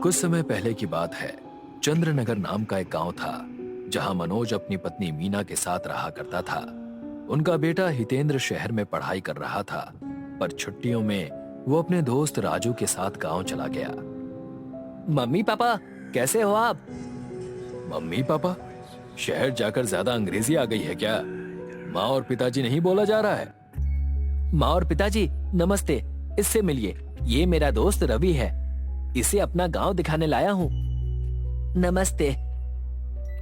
कुछ समय पहले की बात है। चंद्रनगर नाम का एक गांव था जहां मनोज अपनी पत्नी मीना के साथ रहा करता था। उनका बेटा हितेंद्र शहर में पढ़ाई कर रहा था, पर छुट्टियों में वो अपने दोस्त राजू के साथ गांव चला गया। मम्मी पापा कैसे हो आप? Mummy papa? शहर जाकर ज्यादा अंग्रेजी आ गई है क्या? माँ और पिताजी नहीं बोला जा रहा है? माँ और पिताजी नमस्ते, इससे मिलिए, ये मेरा दोस्त रवि है, इसे अपना गांव दिखाने लाया हूँ। नमस्ते।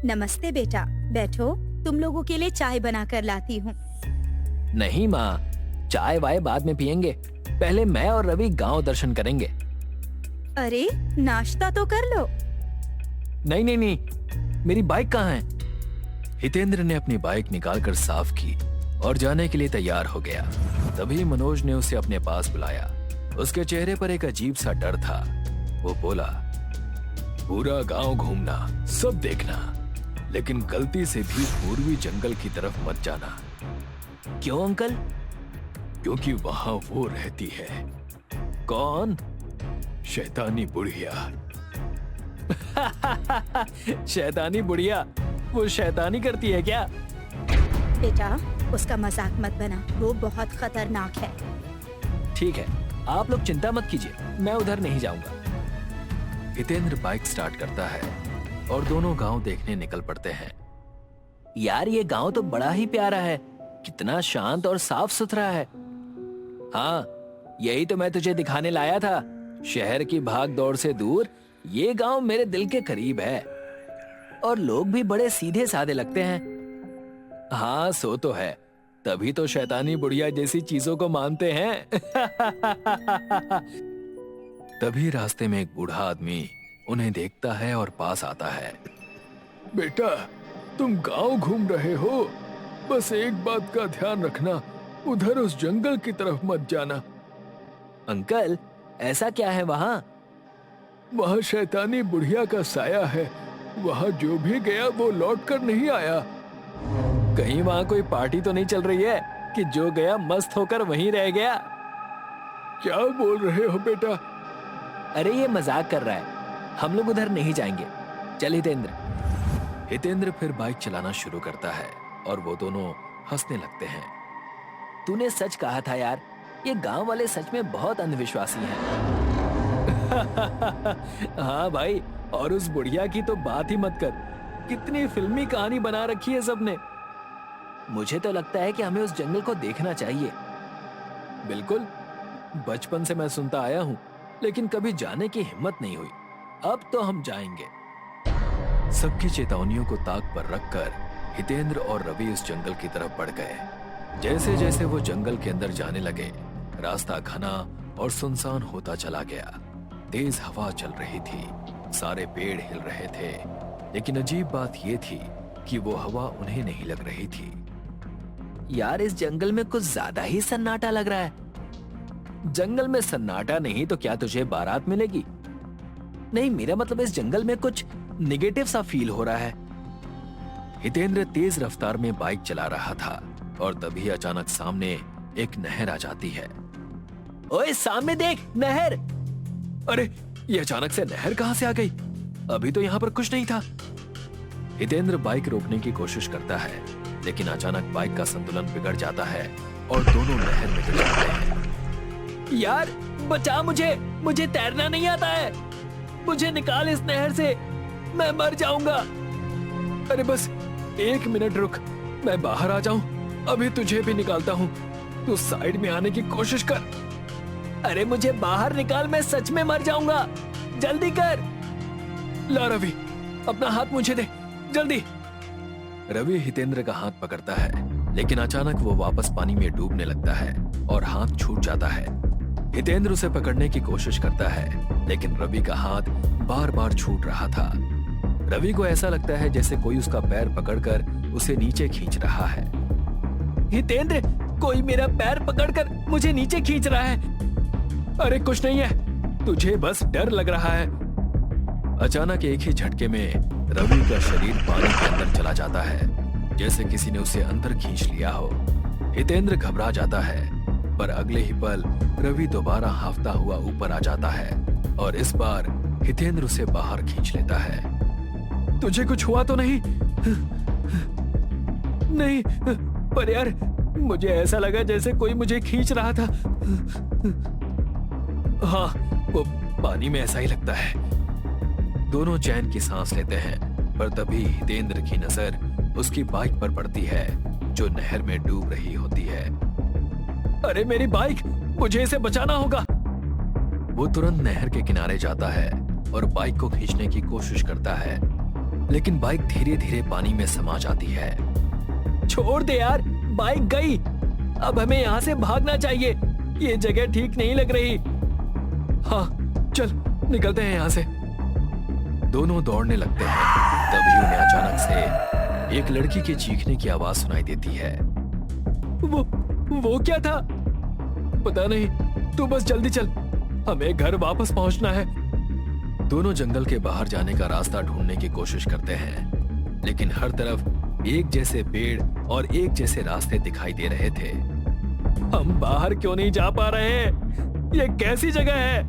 नमस्ते बेटा, बैठो, तुम लोगों के लिए चाय बना कर लाती हूँ। नहीं माँ, चाय वाय बाद में पियेंगे, पहले मैं और रवि गांव दर्शन करेंगे। अरे नाश्ता तो कर लो। नहीं नहीं नहीं, मेरी बाइक कहाँ है? हितेंद्र ने अपनी बाइक निकालकर साफ की और जाने के लिए तैयार हो गया। तभी मनोज ने उसे अपने पास बुलाया। उसके चेहरे पर एक अजीब सा डर था। वो बोला, पूरा गांव घूमना, सब देखना, लेकिन गलती से भी पूर्वी जंगल की तरफ मत जाना। क्यों अंकल? क्योंकि वहां वो रहती है। कौन? शैतानी बुढ़िया। शैतानी बुढ़िया? वो शैतानी करती है क्या? बेटा उसका मजाक मत बना, वो बहुत खतरनाक है। ठीक है, आप लोग चिंता मत कीजिए, मैं उधर नहीं जाऊंगा। हितेंद्र बाइक स्टार्ट करता है और दोनों गांव देखने निकल पड़ते हैं। यार ये गांव तो बड़ा ही प्यारा है, कितना शांत और साफ सुथरा है। हाँ, यही तो मैं तुझे दिखाने लाया था। शहर की भाग दौड़ से दूर ये गांव मेरे दिल के करीब है, और लोग भी बड़े सीधे साधे लगते हैं। हाँ सो तो है, तभी तो शैतानी बुढ़िया जैसी चीजों को मानते हैं। तभी रास्ते में एक बूढ़ा आदमी उन्हें देखता है और पास आता है। बेटा, तुम गांव घूम रहे हो, बस एक बात का ध्यान रखना, उधर उस जंगल की तरफ मत जाना। अंकल ऐसा क्या है वहाँ? वहाँ शैतानी बुढ़िया का साया है, वहाँ जो भी गया वो लौट कर नहीं आया। कहीं वहाँ कोई पार्टी तो नहीं चल रही है कि जो गया मस्त होकर वहीं रह गया? क्या बोल रहे हो बेटा? अरे ये मजाक कर रहा है, हम लोग उधर नहीं जाएंगे, चल हितेंद्र। हितेंद्र फिर बाइक चलाना शुरू करता है और वो दोनों हंसने लगते हैं। तूने सच कहा था यार, ये गांव वाले सच में बहुत अंधविश्वासी हैं। हाँ भाई, और उस बुढ़िया की तो बात ही मत कर, कितनी फिल्मी कहानी बना रखी है सबने। मुझे तो लगता है कि हमें उस जंगल को देखना चाहिए। बिल्कुल, बचपन से मैं सुनता आया हूँ, लेकिन कभी जाने की हिम्मत नहीं हुई। अब तो हम जाएंगे। सबकी चेतावनियों को ताक पर रखकर हितेंद्र और रवि उस जंगल की तरफ बढ़ गए। जैसे जैसे वो जंगल के अंदर जाने लगे, रास्ता घना और सुनसान होता चला गया। तेज हवा चल रही थी, सारे पेड़ हिल रहे थे, लेकिन अजीब बात यह थी कि वो हवा उन्हें नहीं लग रही थी। यार इस जंगल में कुछ ज्यादा ही सन्नाटा लग रहा है। जंगल में सन्नाटा नहीं तो क्या तुझे बारात मिलेगी? नहीं, मेरा मतलब इस जंगल में कुछ निगेटिव सा फील हो रहा है। हितेंद्र तेज रफ्तार में बाइक चला रहा था और तभी अचानक सामने एक नहर आ जाती है। ओए सामने देख, नहर! अरे ये अचानक से नहर कहां से आ गई? अभी तो यहाँ पर कुछ नहीं था। हितेंद्र बाइक रोकने की कोशिश करता है, लेकिन अचानक बाइक का संतुलन बिगड़ जाता है और दोनों नहर में गिर जाते हैं। यार बचा मुझे, मुझे तैरना नहीं आता है, मुझे निकाल इस नहर से, मैं मर जाऊंगा। अरे बस 1 मिनट रुक, मैं बाहर आ जाऊं, अभी तुझे भी निकालता हूं, तू साइड में आने की कोशिश कर। अरे मुझे बाहर निकाल, मैं सच में मर जाऊंगा, जल्दी कर। ला रवि, अपना हाथ मुझे दे, जल्दी। रवि हितेंद्र का हाथ पकड़ता है, लेकिन अचानक वो वापस पानी में डूबने लगता है और हाथ छूट जाता है। हितेंद्र उसे पकड़ने की कोशिश करता है, लेकिन रवि का हाथ बार बार छूट रहा था। रवि को ऐसा लगता है जैसे कोई उसका पैर पकड़कर उसे नीचे खींच रहा है। हितेंद्र, कोई मेरा पैर पकड़कर मुझे नीचे खींच रहा है। अरे कुछ नहीं है, तुझे बस डर लग रहा है। अचानक एक ही झटके में रवि का शरीर पानी के अंदर चला जाता है, जैसे किसी ने उसे अंदर खींच लिया हो। हितेंद्र घबरा जाता है, पर अगले ही पल रवि दोबारा हांफता हुआ ऊपर आ जाता है और इस बार हितेंद्र उसे बाहर खींच लेता है। तुझे कुछ हुआ तो नहीं? नहीं, पर यार मुझे ऐसा लगा जैसे कोई मुझे खींच रहा था। हाँ, वो पानी में ऐसा ही लगता है। दोनों चैन की सांस लेते हैं, पर तभी हितेंद्र की नजर उसकी बाइक पर पड़ती है जो नहर में डूब रही होती है। अरे मेरी बाइक, मुझे इसे बचाना होगा। वो तुरंत नहर के किनारे जाता है और बाइक को खींचने की कोशिश करता है, लेकिन बाइक धीरे धीरे पानी में समा जाती है। छोड़ दे यार, बाइक गई। अब हमें यहाँ से भागना चाहिए। ये जगह ठीक नहीं लग रही। हाँ, चल निकलते हैं यहाँ से। दोनों दौड़ने लगते हैं। तभी उन्हें अचानक से एक लड़की के चीखने की आवाज सुनाई देती है। वो क्या था? पता नहीं, तू बस जल्दी चल, हमें घर वापस पहुंचना है। दोनों जंगल के बाहर जाने का रास्ता ढूंढने की कोशिश करते हैं, लेकिन हर तरफ एक जैसे पेड़ और एक जैसे रास्ते दिखाई दे रहे थे। हम बाहर क्यों नहीं जा पा रहे हैं? ये कैसी जगह है?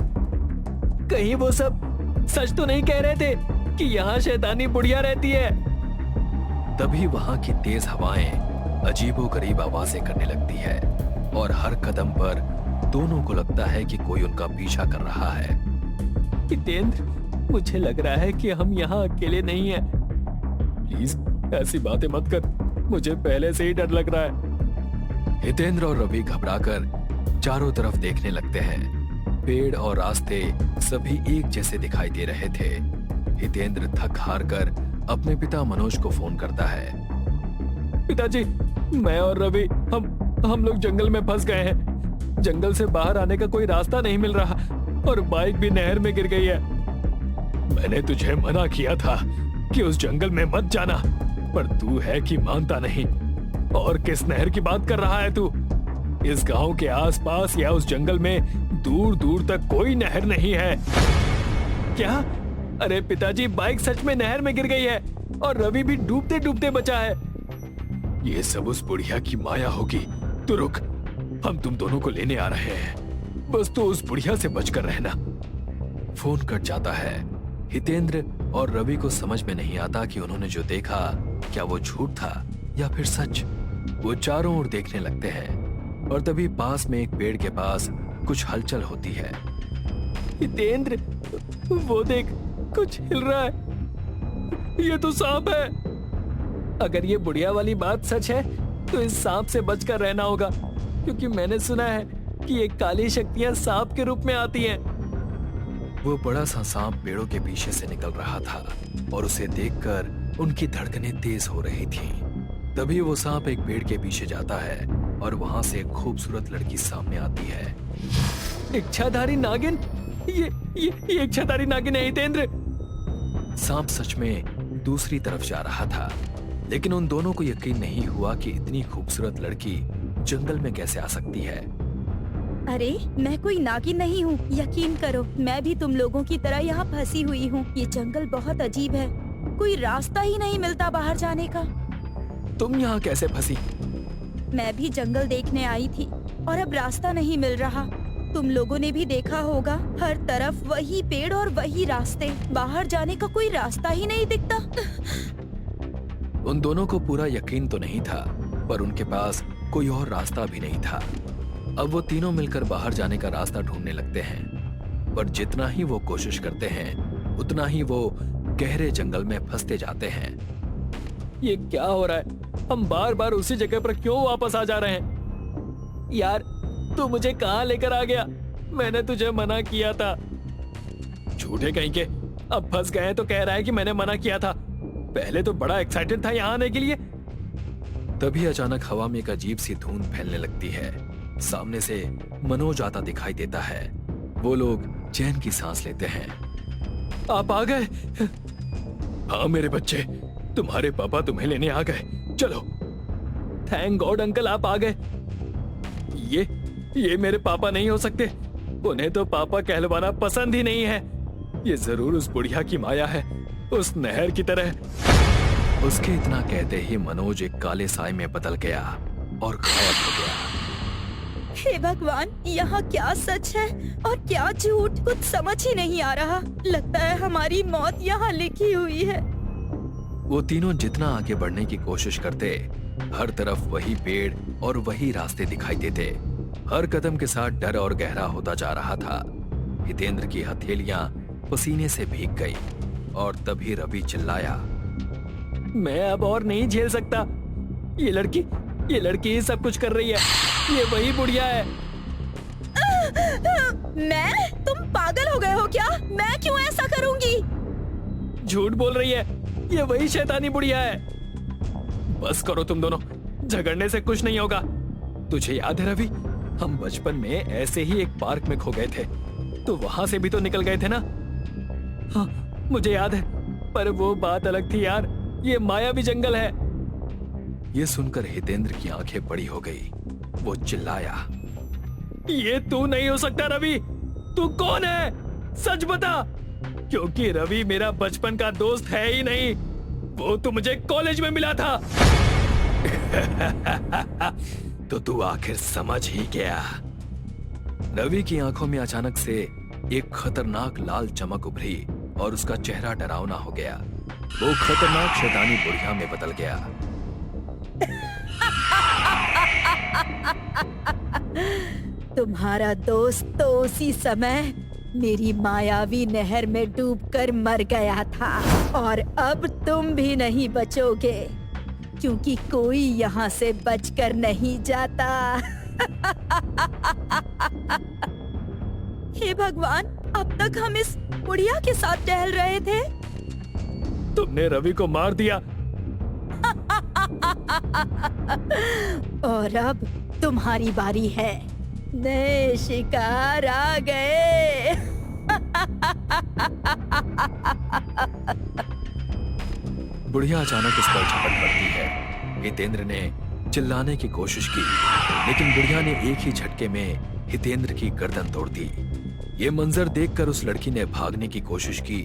कहीं वो सब सच तो नहीं कह रहे थे कि यहाँ शैतानी बुढ़िया रहती है? तभी वहां की तेज हवाएं अजीबोगरीब आवाजें करने लगती है और हर कदम पर दोनों को लगता है कि कोई उनका पीछा कर रहा है। हितेंद्र, मुझे लग रहा है कि हम यहाँ अकेले नहीं हैं। प्लीज ऐसी बातें मत कर, मुझे पहले से ही डर लग रहा है। हितेंद्र और रवि घबराकर चारों तरफ देखने लगते हैं। पेड़ और रास्ते सभी एक जैसे दिखाई दे रहे थे। हितेंद्र थक हार कर अपने पिता मनोज को फोन करता है। पिताजी, मैं और रवि हम लोग जंगल में फंस गए हैं। जंगल से बाहर आने का कोई रास्ता नहीं मिल रहा और बाइक भी नहर में गिर गई है। मैंने तुझे मना किया था कि उस जंगल में मत जाना, पर तू है कि मानता नहीं। और किस नहर की बात कर रहा है तू? इस गांव के आसपास या उस जंगल में दूर दूर तक कोई नहर नहीं है। क्या? अरे पिताजी, बाइक सच में नहर में गिर गई है और रवि भी डूबते डूबते बचा है। ये सब उस बुढ़िया की माया होगी। तू रुक, हम तुम दोनों को लेने आ रहे हैं। बस तू उस बुढ़िया से बचकर रहना। फोन कट जाता है। हितेंद्र और रवि को समझ में नहीं आता कि उन्होंने जो देखा क्या वो झूठ था या फिर सच। वो चारों ओर देखने लगते हैं और तभी पास में एक पेड़ के पास कुछ हलचल होती है। हितेंद्र, वो देख, कुछ हिल रहा है। ये तो सांप है। अगर ये बुढ़िया वाली बात सच है तो इस सांप से बचकर रहना होगा, क्योंकि मैंने सुना है कि ये काली शक्तियां सांप के रूप में आती हैं। वो बड़ा सा सांप पेड़ों के पीछे से निकल रहा था और उसे देखकर उनकी धड़कनें तेज हो रही थीं। तभी वो सांप एक पेड़ के पीछे जाता है और वहां से एक खूबसूरत लड़की सामने आती है। इच्छाधारी नागिन? ये इच्छाधारी नागिन है हितेंद्र। सांप सच में दूसरी तरफ जा रहा था, लेकिन उन दोनों को यकीन नहीं हुआ कि इतनी खूबसूरत लड़की जंगल में कैसे आ सकती है। अरे मैं कोई नागिन नहीं हूँ, यकीन करो, मैं भी तुम लोगों की तरह यहाँ फंसी हुई हूँ। ये जंगल बहुत अजीब है, कोई रास्ता ही नहीं मिलता बाहर जाने का। तुम यहाँ कैसे फंसी? मैं भी जंगल देखने आई थी और अब रास्ता नहीं मिल रहा। तुम लोगों ने भी देखा होगा, हर तरफ वही पेड़ और वही रास्ते, बाहर जाने का कोई रास्ता ही नहीं दिखता। उन दोनों को पूरा यकीन तो नहीं था, पर उनके पास कोई और रास्ता भी नहीं था। अब वो तीनों मिलकर बाहर जाने का रास्ता ढूंढने लगते हैं, पर जितना ही वो कोशिश करते हैं उतना ही वो गहरे जंगल में फंसते जाते हैं। ये क्या हो रहा है? हम बार बार उसी जगह पर क्यों वापस आ जा रहे हैं? यार, तू मुझे कहाँ लेकर आ गया? मैंने तुझे मना किया था। झूठे कहीं के, अब फंस गए तो कह रहा है कि मैंने मना किया था। पहले तो बड़ा एक्साइटेड था यहाँ आने के लिए। तभी अचानक हवा में एक अजीब सी धुंध फैलने लगती है। सामने से मनोज आता दिखाई देता है। वो लोग चैन की सांस लेते हैं। आप आ गए? हाँ मेरे बच्चे, तुम्हारे पापा तुम्हें लेने आ गए। चलो। थैंक गॉड अंकल, आप आ गए। ये मेरे पापा नहीं हो सकते। उन्हें तो पापा कहलवाना पसंद ही नहीं है। ये जरूर उस बुढ़िया की माया है, उस नहर की तरह। उसके इतना कहते ही मनोज एक काले साए में बदल गया और गायब हो गया। हे भगवान, यहाँ क्या सच है और क्या झूठ, कुछ समझ ही नहीं आ रहा। लगता है हमारी मौत यहाँ लिखी हुई है। वो तीनों जितना आगे बढ़ने की कोशिश करते, हर तरफ वही पेड़ और वही रास्ते दिखाई देते। हर कदम के साथ डर और गहरा होता जा रहा था। हितेंद्र की हथेलियां पसीने से भीग गई और तभी रवि चिल्लाया, मैं अब और नहीं झेल सकता। ये लड़की ही सब कुछ कर रही है। ये वही बुढ़िया है। तुम पागल हो गए हो क्या? मैं क्यों ऐसा करूंगी? झूठ बोल रही है। ये वही शैतानी बुढ़िया है। बस करो तुम दोनों, झगड़ने से कुछ नहीं होगा। तुझे याद है रवि, हम बचपन में ऐसे ही एक पार्क में खो गए थे, तो वहां से भी तो निकल गए थे ना? हाँ, मुझे याद है, पर वो बात अलग थी यार। ये मायावी जंगल है। ये सुनकर हितेंद्र की आंखें बड़ी हो गई। वो चिल्लाया, ये तू नहीं हो सकता रवि। तू कौन है? सच बता। क्योंकि रवि मेरा बचपन का दोस्त है ही नहीं, वो तो मुझे कॉलेज में मिला था। तो तू आखिर समझ ही गया। रवि की आंखों में अचानक से एक खतरनाक लाल चमक उभरी और उसका चेहरा डरावना हो गया। वो खतरनाक शैतानी बुढ़िया में बदल गया। तुम्हारा दोस्त तो उसी समय मेरी मायावी नहर में डूबकर मर गया था, और अब तुम भी नहीं बचोगे, क्योंकि कोई यहाँ से बचकर नहीं जाता। हे भगवान, अब तक हम इस बुढ़िया के साथ टहल रहे थे। तुमने रवि को मार दिया। और अब तुम्हारी बारी है। नए शिकार आ गए। बुढ़िया अचानक उस पर झपट पड़ती है। हितेंद्र ने चिल्लाने की कोशिश की, लेकिन बुढ़िया ने एक ही झटके में हितेंद्र की गर्दन तोड़ दी। ये मंजर देखकर उस लड़की ने भागने की कोशिश की,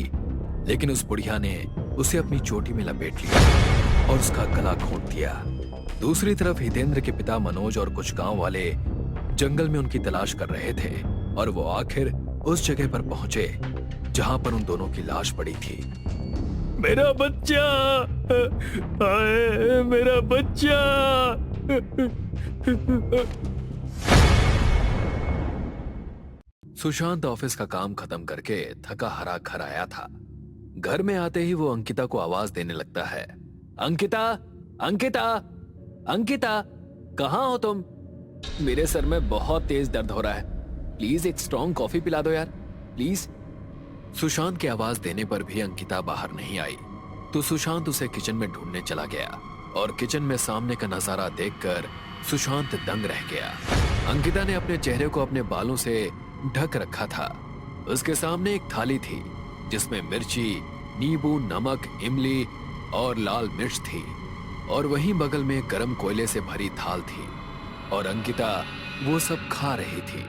लेकिन उस बुढ़िया ने उसे अपनी चोटी में लपेट लिया और उसका गला घोंट दिया। दूसरी तरफ हितेंद्र के पिता मनोज और कुछ गांव वाले जंगल में उनकी तलाश कर रहे थे, और वो आखिर उस जगह पर पहुंचे जहां पर उन दोनों की लाश पड़ी थी। मेरा बच्चा, आए, मेरा बच्चा। सुशांत ऑफिस का काम खत्म करके थका हारा घर आया था। घर में आते ही वो अंकिता को आवाज देने लगता है, अंकिता, अंकिता, अंकिता, कहाँ हो तुम? मेरे सर में बहुत तेज दर्द हो रहा है, प्लीज एक स्ट्रॉन्ग कॉफी पिला दो यार, प्लीज। सुशांत की आवाज देने पर भी अंकिता बाहर नहीं आई, तो सुशांत उसे किचन में ढूंढने चला गया, और किचन में सामने का नजारा देखकर सुशांत दंग रह गया। अंकिता ने अपने चेहरे को अपने बालों से ढक रखा था। उसके सामने एक थाली थी जिसमें मिर्ची, नींबू, नमक, इमली और लाल मिर्च थी, और वहीं बगल में गरम कोयले से भरी थाल थी, और अंकिता वो सब खा रही थी।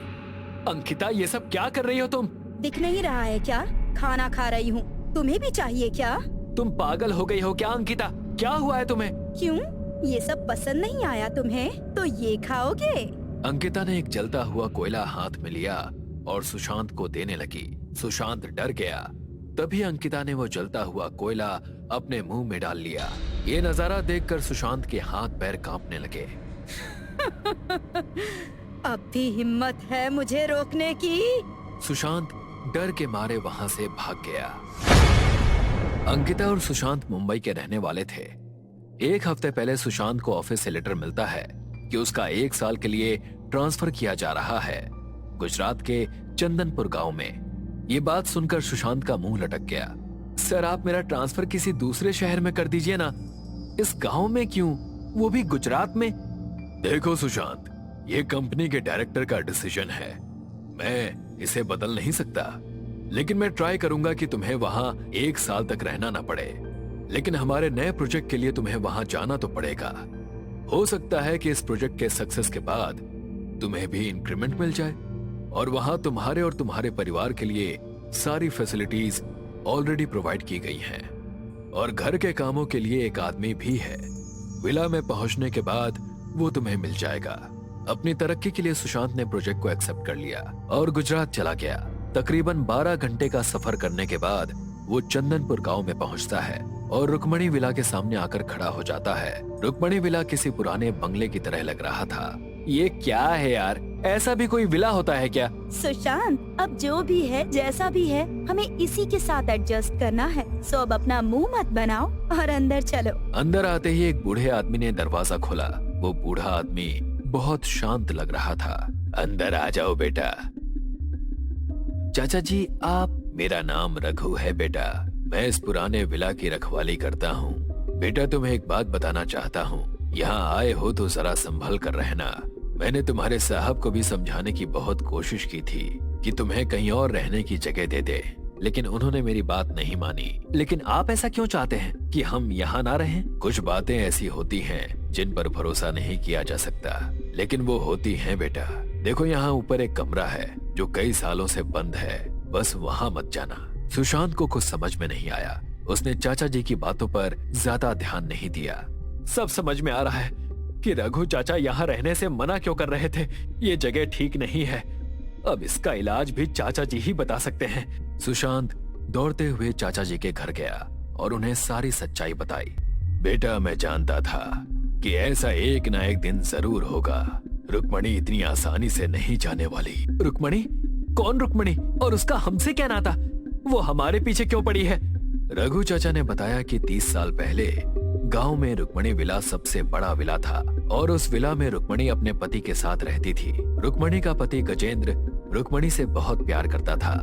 अंकिता, ये सब क्या कर रही हो तुम? दिख नहीं रहा है क्या? खाना खा रही हूँ। तुम्हें भी चाहिए क्या? तुम पागल हो गई हो क्या अंकिता? क्या हुआ है तुम्हें? क्यों? ये सब पसंद नहीं आया तुम्हें? तो ये खाओगे? अंकिता ने एक जलता हुआ कोयला हाथ में लिया और सुशांत को देने लगी। सुशांत डर गया। तभी अंकिता ने वो जलता हुआ कोयला अपने मुंह में डाल लिया। ये नजारा देखकर सुशांत के हाथ पैर कांपने लगे। अब भी हिम्मत है मुझे रोकने की? सुशांत डर के मारे वहां से भाग गया। अंकिता और सुशांत मुंबई के रहने वाले थे। एक हफ्ते पहले सुशांत को ऑफिस से लेटर मिलता है कि उसका 1 साल के लिए ट्रांसफर किया जा रहा है गुजरात के चंदनपुर गांव में। ये बात सुनकर सुशांत का मुंह लटक गया। सर, आप मेरा ट्रांसफर किसी दूसरे शहर में कर दीजिए ना। इस गांव में क्यों, वो भी गुजरात में? देखो सुशांत, ये कंपनी के डायरेक्टर का डिसीजन है, मैं इसे बदल नहीं सकता, लेकिन मैं ट्राई करूंगा कि तुम्हें वहां 1 साल तक रहना ना पड़े। लेकिन हमारे नए प्रोजेक्ट के लिए तुम्हें वहां जाना तो पड़ेगा। हो सकता है कि इस प्रोजेक्ट के सक्सेस के बाद तुम्हें भी इंक्रीमेंट मिल जाए, और वहां तुम्हारे और तुम्हारे परिवार के लिए सारी फैसिलिटीज ऑलरेडी प्रोवाइड की गई हैं, और घर के कामों के लिए एक आदमी भी है। विला में पहुंचने के बाद वो तुम्हें मिल जाएगा। अपनी तरक्की के लिए सुशांत ने प्रोजेक्ट को एक्सेप्ट कर लिया और गुजरात चला गया। तकरीबन 12 घंटे का सफर करने के बाद वो चंदनपुर गांव में पहुंचता है और रुक्मणी विला के सामने आकर खड़ा हो जाता है। रुक्मणी विला किसी पुराने बंगले की तरह लग रहा था। ये क्या है यार, ऐसा भी कोई विला होता है क्या? सुशांत, अब जो भी है जैसा भी है, हमें इसी के साथ एडजस्ट करना है। सो अब अपना मुंह मत बनाओ और अंदर चलो। अंदर आते ही एक बूढ़े आदमी ने दरवाजा खोला। वो बूढ़ा आदमी बहुत शांत लग रहा था। अंदर आ जाओ बेटा। चाचा जी आप? मेरा नाम रघु है बेटा, मैं इस पुराने विला की रखवाली करता हूँ। बेटा तुम्हें एक बात बताना चाहता हूँ, यहाँ आए हो तो जरा संभल कर रहना। मैंने तुम्हारे साहब को भी समझाने की बहुत कोशिश की थी कि तुम्हें कहीं और रहने की जगह दे दे, लेकिन उन्होंने मेरी बात नहीं मानी। लेकिन आप ऐसा क्यों चाहते हैं कि हम यहाँ ना रहें? कुछ बातें ऐसी होती हैं जिन पर भरोसा नहीं किया जा सकता, लेकिन वो होती हैं बेटा। देखो यहाँ ऊपर एक कमरा है जो कई सालों से बंद है, बस वहाँ मत जाना। सुशांत को कुछ समझ में नहीं आया। उसने चाचा जी की बातों पर ज्यादा ध्यान नहीं दिया। सब समझ में आ रहा है कि रघु चाचा यहाँ रहने से मना क्यों कर रहे थे। ये जगह ठीक नहीं है, अब इसका इलाज भी चाचा जी ही बता सकते हैं। सुशांत दौड़ते हुए चाचा जी के घर गया और उन्हें सारी सच्चाई बताई। बेटा मैं जानता था कि ऐसा एक ना एक दिन जरूर होगा। रुक्मणी इतनी आसानी से नहीं जाने वाली। रुक्मणी? कौन रुक्मणी? और उसका हमसे क्या नाता? वो हमारे पीछे क्यों पड़ी है? रघु चाचा ने बताया कि 30 साल पहले गांव में रुक्मणी विला सबसे बड़ा विला था और उस विला में रुक्मणी अपने पति के साथ रहती थी। रुक्मणी का पति गजेंद्र रुक्मणी से बहुत प्यार करता था,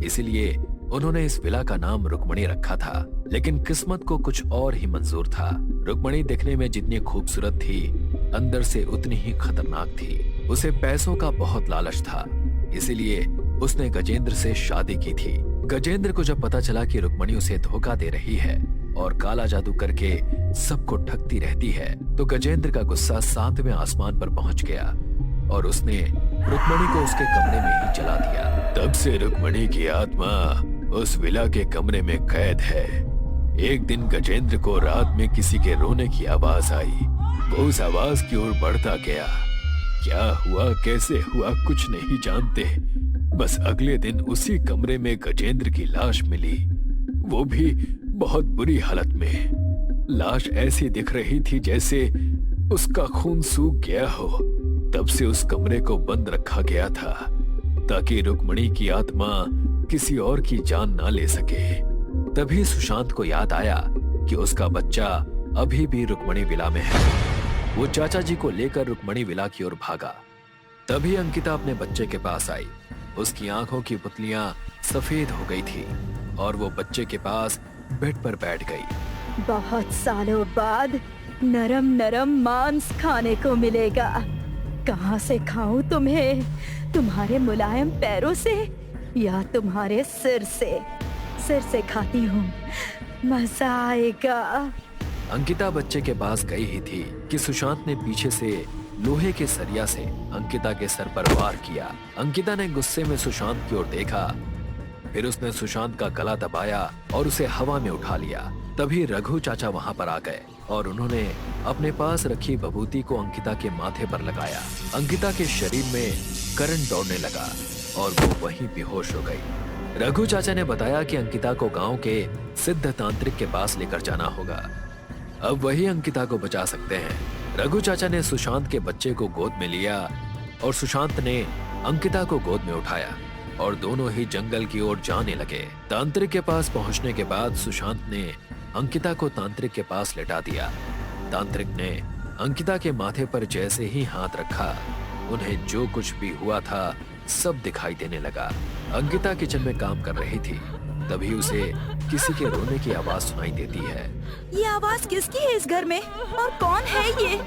इसलिए उन्होंने इस विला का नाम रुक्मणी रखा था। लेकिन किस्मत को कुछ और ही मंजूर था। रुक्मणी दिखने में जितनी खूबसूरत थी, अंदर से उतनी ही खतरनाक थी। उसे पैसों का बहुत लालच था, इसीलिए उसने गजेंद्र से शादी की थी। गजेंद्र को जब पता चला कि रुक्मणी उसे धोखा दे रही है और काला जादू करके सबको ठगती रहती है, तो गजेंद्र का गुस्सा 7वें आसमान पर पहुंच गया और उसने रुक्मणी को उसके कमरे में ही जला दिया। तब से रुक्मणी की आत्मा उस विला के कमरे में कैद है। एक दिन गजेंद्र को रात में किसी के रोने की आवाज आई। वो उस आवाज की ओर बढ़ता गया। क्या हुआ, कैसे हुआ, कुछ नहीं जानते। बस अगले दिन उसी कमरे में गजेंद्र की लाश मिली, वो भी बहुत बुरी हालत में। लाश ऐसी दिख रही थी जैसे उसका खून सूख गया हो। तब से उस कमरे को बंद रखा गया था ताकि रुक्मणी की आत्मा किसी और की जान ना ले सके। तभी सुशांत को याद आया कि उसका बच्चा अभी भी रुक्मणी विला में है। वो चाचा जी को लेकर रुक्मणी विला की ओर भागा। तभी अंकिता अपने बच्चे के पास आई। उसकी आंखों की पुतलियां सफेद हो गई थी और वो बच्चे के पास बेड पर बैठ गई। बहुत सालों बाद नरम नरम मांस खाने को मिलेगा। कहाँ से खाऊं तुम्हें? तुम्हारे मुलायम पैरों से या तुम्हारे सिर से? सिर से खाती हूँ, मजा आएगा। अंकिता बच्चे के पास गई ही थी कि सुशांत ने पीछे से लोहे के सरिया से अंकिता के सर पर वार किया। अंकिता ने गुस्से में सुशांत की ओर देखा, फिर उसने सुशांत का गला दबाया और उसे हवा में उठा लिया। तभी रघु चाचा वहां पर आ गए और उन्होंने अपने पास रखी बबूती को अंकिता के माथे पर लगाया। अंकिता के शरीर में करंट दौड़ने लगा और वो वहीं बेहोश हो गई। रघु चाचा ने बताया कि अंकिता को गांव के सिद्ध तांत्रिक के पास लेकर जाना होगा, अब वही अंकिता को बचा सकते हैं। रघु चाचा ने सुशांत के बच्चे को गोद में लिया और सुशांत ने अंकिता को गोद में उठाया और दोनों ही जंगल की ओर जाने लगे। तांत्रिक के पास पहुंचने के बाद सुशांत ने अंकिता को तांत्रिक के पास लेटा दिया। तांत्रिक ने अंकिता के माथे पर जैसे ही हाथ रखा, उन्हें जो कुछ भी हुआ था सब दिखाई देने लगा। अंकिता किचन में काम कर रही थी, तभी उसे किसी के रोने की आवाज सुनाई देती है। ये आवाज किसकी है इस घर में और कौन है ये?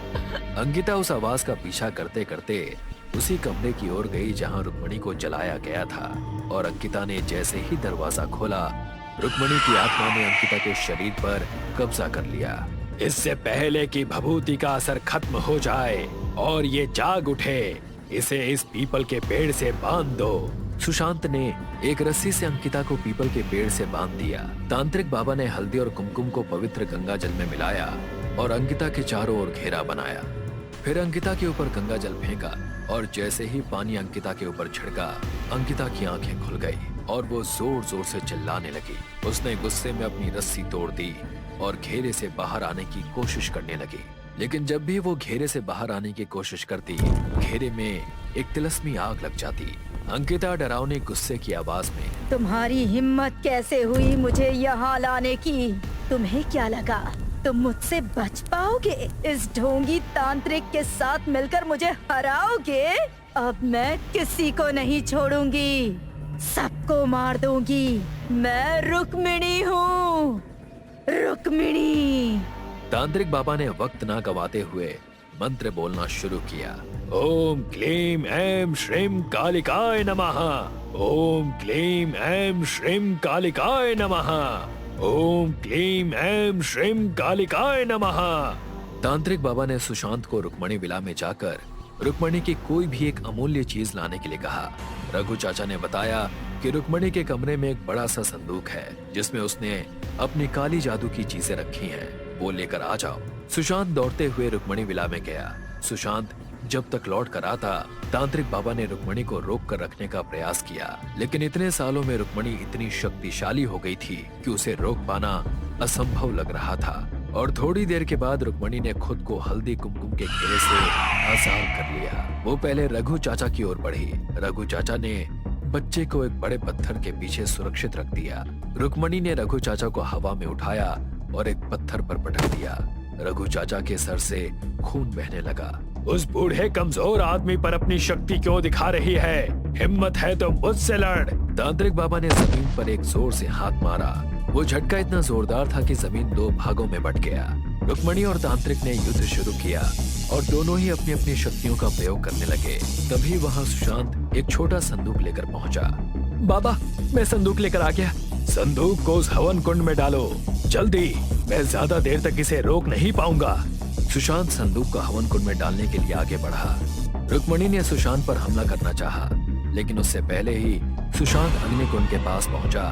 अंकिता उस आवाज का पीछा करते करते उसी कमरे की ओर गई जहां रुक्मणी को जलाया गया था और अंकिता ने जैसे ही दरवाजा खोला, रुक्मणी की आत्मा ने अंकिता के शरीर पर कब्जा कर लिया। इससे पहले कि भभूति का असर खत्म हो जाए और ये जाग उठे, इसे इस पीपल के पेड़ से बांध दो। सुशांत ने एक रस्सी से अंकिता को पीपल के पेड़ से बांध दिया। तांत्रिक बाबा ने हल्दी और कुमकुम को पवित्र गंगा जल में मिलाया और अंकिता के चारों ओर घेरा बनाया। फिर अंकिता के ऊपर गंगा जल फेंका और जैसे ही पानी अंकिता के ऊपर छिड़का, अंकिता की आंखें खुल गई और वो जोर जोर से चिल्लाने लगी। उसने गुस्से में अपनी रस्सी तोड़ दी और घेरे से बाहर आने की कोशिश करने लगी। लेकिन जब भी वो घेरे से बाहर आने की कोशिश करती, घेरे में एक तिलस्मी आग लग जाती। अंकिता डरावनी गुस्से की आवाज में, तुम्हारी हिम्मत कैसे हुई मुझे यहाँ लाने की? तुम्हें क्या लगा तुम मुझसे बच पाओगे? इस ढोंगी तांत्रिक के साथ मिलकर मुझे हराओगे? अब मैं किसी को नहीं छोड़ूंगी, सबको मार दूंगी। मैं रुक्मिणी हूँ, रुक्मिणी। तांत्रिक बाबा ने वक्त ना गवाते हुए मंत्र बोलना शुरू किया। ओम क्लीम ऐं श्रीं कालिकाय नमः। ओम क्लीम ऐं श्रीं कालिकाय नमः। ओम क्लीम ऐं श्रीं कालिकाय नमः। तांत्रिक बाबा ने सुशांत को रुक्मणी विला में जाकर रुक्मणी की कोई भी एक अमूल्य चीज लाने के लिए कहा। रघु चाचा ने बताया कि रुक्मणी के कमरे में एक बड़ा सा संदूक है जिसमें उसने अपनी काली जादू की चीजें रखी हैं, वो लेकर आ जाओ। सुशांत दौड़ते हुए रुक्मणी विला में गया। सुशांत जब तक लौट कर आता, तांत्रिक बाबा ने रुक्मणी को रोक कर रखने का प्रयास किया, लेकिन इतने सालों में रुक्मणी इतनी शक्तिशाली हो गई थी कि उसे रोक पाना असंभव लग रहा था। और थोड़ी देर के बाद रुक्मणी ने खुद को हल्दी कुमकुम के घेरे से आजाद कर लिया। वो पहले रघु चाचा की ओर बढ़ी। रघु चाचा ने बच्चे को एक बड़े पत्थर के पीछे सुरक्षित रख दिया। रुक्मणी ने रघु चाचा को हवा में उठाया और एक पत्थर पर पटक दिया। रघु चाचा के सर से खून बहने लगा। उस बूढ़े कमजोर आदमी पर अपनी शक्ति क्यों दिखा रही है? हिम्मत है तो मुझसे लड़। तांत्रिक बाबा ने जमीन पर एक जोर से हाथ मारा। वो झटका इतना जोरदार था कि जमीन दो भागों में बट गया। रुक्मणी और तांत्रिक ने युद्ध शुरू किया और दोनों ही अपनी अपनी शक्तियों का प्रयोग करने लगे। तभी वहाँ सुशांत एक छोटा संदूक लेकर पहुँचा। बाबा, मैं संदूक लेकर आ गया। संदूक को उस हवन कुंड में डालो, जल्दी, मैं ज्यादा देर तक इसे रोक नहीं पाऊंगा। सुशांत संदूक को हवन कुंड में डालने के लिए आगे बढ़ा। रुक्मणी ने सुशांत पर हमला करना चाहा, लेकिन उससे पहले ही सुशांत अग्निकुंड के पास पहुंचा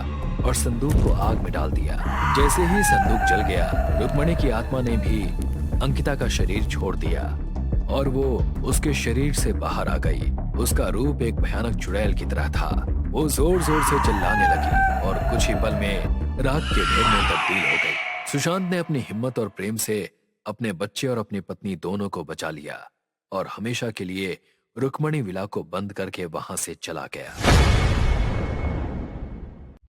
और संदूक को आग में डाल दिया। जैसे ही संदूक जल गया, रुक्मणी की आत्मा ने भी अंकिता का शरीर छोड़ दिया और वो उसके शरीर से बाहर आ गई। उसका रूप एक भयानक चुड़ैल की तरह था। वो जोर जोर से चिल्लाने लगी और कुछ ही पल में राख के ढेर में तब्दील हो गई। सुशांत ने अपनी हिम्मत और प्रेम से अपने बच्चे और अपनी पत्नी दोनों को बचा लिया और हमेशा के लिए रुक्मणी विला को बंद करके वहां से चला गया।